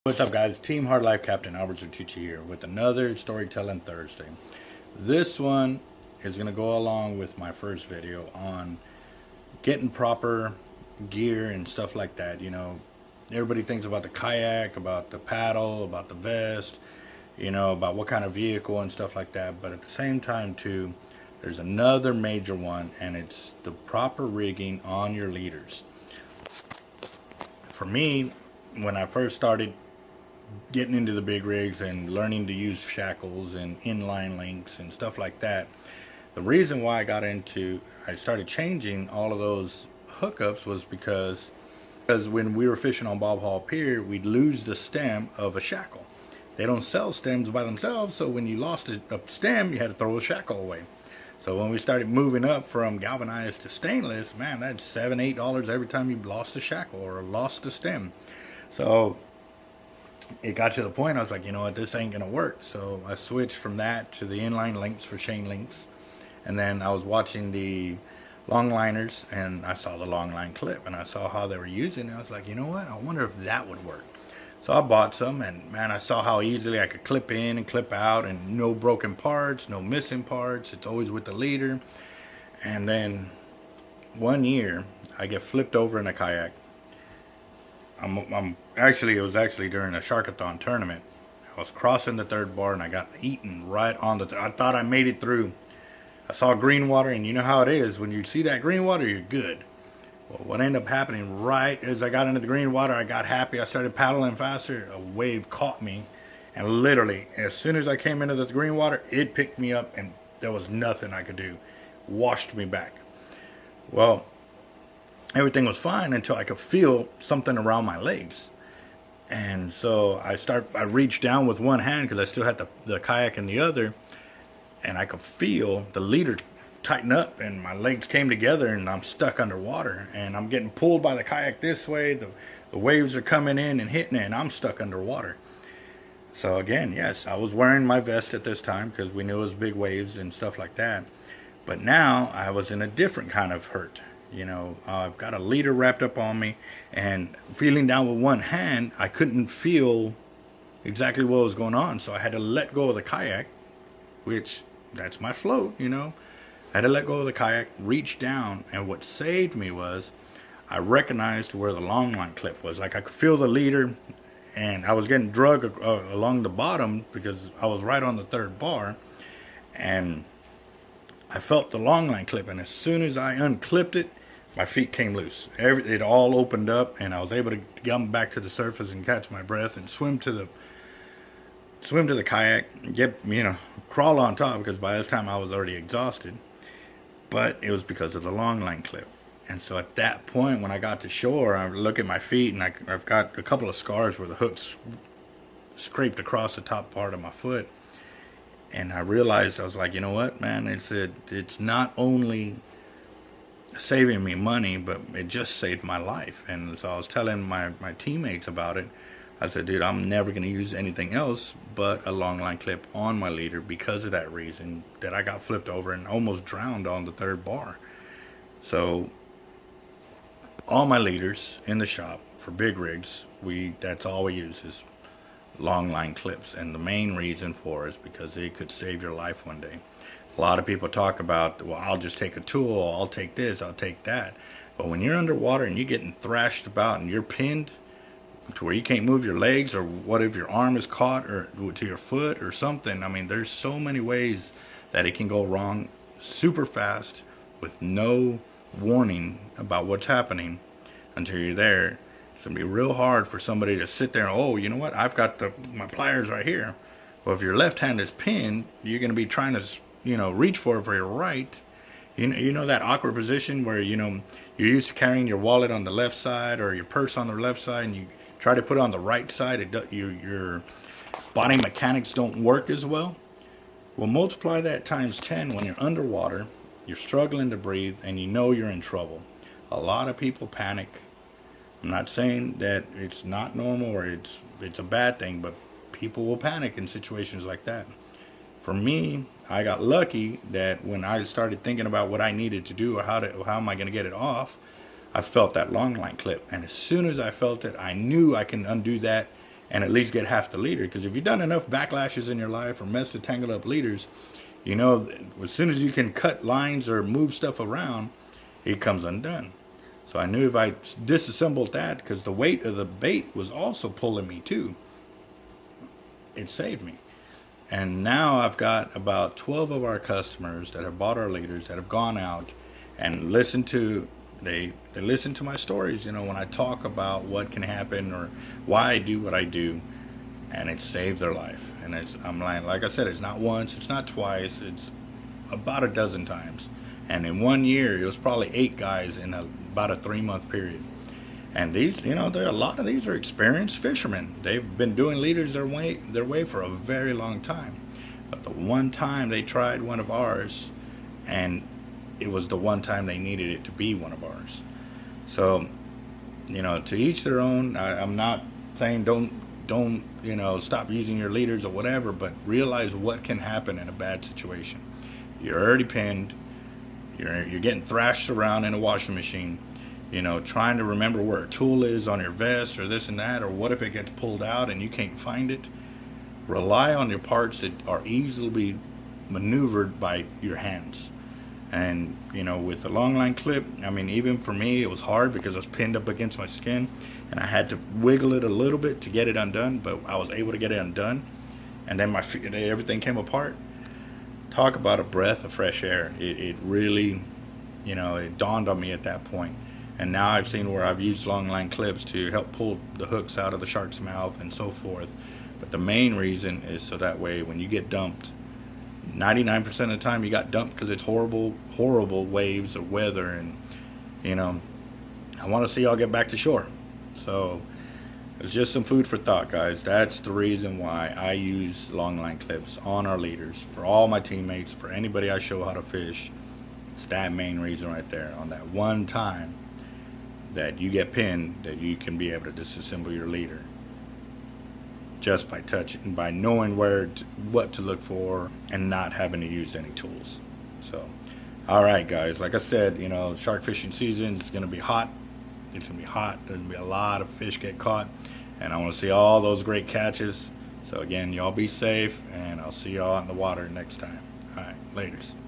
What's up, guys? Team Hard Life Captain Alberto Zertuche here with another Storytelling Thursday. This one is going to go along with my first video on getting proper gear and stuff like that. You know, everybody thinks about the kayak, about the paddle, about the vest, you know, about what kind of vehicle and stuff like that. But at the same time, too, there's another major one, and it's the proper rigging on your leaders. For me, when I first started getting into the big rigs and learning to use shackles and inline links and stuff like that, the reason why I started changing all of those hookups was because when we were fishing on Bob Hall Pier, we'd lose the stem of a shackle. They don't sell stems by themselves, so when you lost a stem, you had to throw a shackle away. So when we started moving up from galvanized to stainless, man, that's $7-8 every time you lost a shackle or lost a stem. So it got to the point I was like, you know what, this ain't gonna work. So I switched from that to the inline links for chain links, and then I was watching the long liners and I saw the long line clip and I saw how they were using it. I was like, you know what, I wonder if that would work. So I bought some, and man, I saw how easily I could clip in and clip out, and no broken parts, no missing parts. It's always with the leader. And then one year I get flipped over in a kayak. It was actually during a Sharkathon tournament. I was crossing the third bar and I got eaten right on I thought I made it through. I saw green water, and you know how it is. When you see that green water, you're good. Well, what ended up happening right as I got into the green water, I got happy. I started paddling faster. A wave caught me, and literally, as soon as I came into the green water, it picked me up, and there was nothing I could do. Washed me back. Well, everything was fine until I could feel something around my legs. And so I reached down with one hand because I still had the kayak in the other, and I could feel the leader tighten up, and my legs came together, and I'm stuck underwater, and I'm getting pulled by the kayak this way. The waves are coming in and hitting it, and I'm stuck underwater. So again, yes, I was wearing my vest at this time because we knew it was big waves and stuff like that. But now I was in a different kind of hurt. You know, I've got a leader wrapped up on me, and feeling down with one hand, I couldn't feel exactly what was going on. So I had to let go of the kayak, which that's my float, you know. I had to let go of the kayak, reach down, and what saved me was I recognized where the long line clip was. Like I could feel the leader, and I was getting dragged along the bottom because I was right on the third bar, and I felt the long line clip, and as soon as I unclipped it, my feet came loose. It all opened up, and I was able to come back to the surface and catch my breath and swim to the kayak, crawl on top, because by this time I was already exhausted. But it was because of the long line clip. And so at that point, when I got to shore, I look at my feet, and I've got a couple of scars where the hooks scraped across the top part of my foot. And I realized, I was like, you know what, man, it's not only saving me money, but it just saved my life. And so I was telling my teammates about it. I said, dude, I'm never going to use anything else but a long line clip on my leader because of that reason, that I got flipped over and almost drowned on the third bar. So all my leaders in the shop for big rigs, that's all we use is long line clips. And the main reason for it is because it could save your life one day. A lot of people talk about, well, I'll just take a tool, I'll take this, I'll take that. But when you're underwater and you're getting thrashed about and you're pinned to where you can't move your legs, or what if your arm is caught or to your foot or something, I mean, there's so many ways that it can go wrong super fast with no warning about what's happening until you're there. It's going to be real hard for somebody to sit there and, oh, you know what, I've got my pliers right here. Well, if your left hand is pinned, you're going to be trying to, reach for your right. You know that awkward position where, you're used to carrying your wallet on the left side or your purse on the left side, and you try to put it on the right side. Your body mechanics don't work as well. Well, multiply that times 10 when you're underwater, you're struggling to breathe, and you're in trouble. A lot of people panic. I'm not saying that it's not normal or it's a bad thing, but people will panic in situations like that. For me, I got lucky that when I started thinking about what I needed to do or how am I going to get it off, I felt that long line clip, and as soon as I felt it, I knew I can undo that and at least get half the leader. Because if you've done enough backlashes in your life or messed with tangled up leaders, you know, as soon as you can cut lines or move stuff around, it comes undone. So I knew if I disassembled that, because the weight of the bait was also pulling me too, it saved me. And now I've got about 12 of our customers that have bought our leaders that have gone out and listened to, they listen to my stories, you know, when I talk about what can happen or why I do what I do, and it saved their life. And I'm like I said, it's not once, it's not twice, it's about a dozen times. And in 1 year, it was probably 8 guys in about a 3-month period. And these, you know, a lot of these are experienced fishermen. They've been doing leaders their way for a very long time. But the one time they tried one of ours, and it was the one time they needed it to be one of ours. So, you know, to each their own. I'm not saying don't you know, stop using your leaders or whatever, but realize what can happen in a bad situation. You're already pinned. You're getting thrashed around in a washing machine. You know, trying to remember where a tool is on your vest or this and that, or what if it gets pulled out and you can't find it. Rely on your parts that are easily maneuvered by your hands. And, you know, with the long line clip, I mean, even for me, it was hard because I was pinned up against my skin and I had to wiggle it a little bit to get it undone, but I was able to get it undone. And then everything came apart. Talk about a breath of fresh air. It really, you know, it dawned on me at that point. And now I've seen where I've used long line clips to help pull the hooks out of the shark's mouth and so forth. But the main reason is so that way when you get dumped, 99% of the time you got dumped because it's horrible waves or weather. And, you know, I want to see y'all get back to shore. So it's just some food for thought, guys. That's the reason why I use long line clips on our leaders. For all my teammates, for anybody I show how to fish. It's that main reason right there. On that one time that you get pinned, that you can be able to disassemble your leader just by touching, by knowing what to look for and not having to use any tools. So, all right, guys, like I said, you know, shark fishing season is going to be hot. It's going to be hot. There's going to be a lot of fish get caught, and I want to see all those great catches. So again, y'all be safe, and I'll see y'all out in the water next time. All right, laters.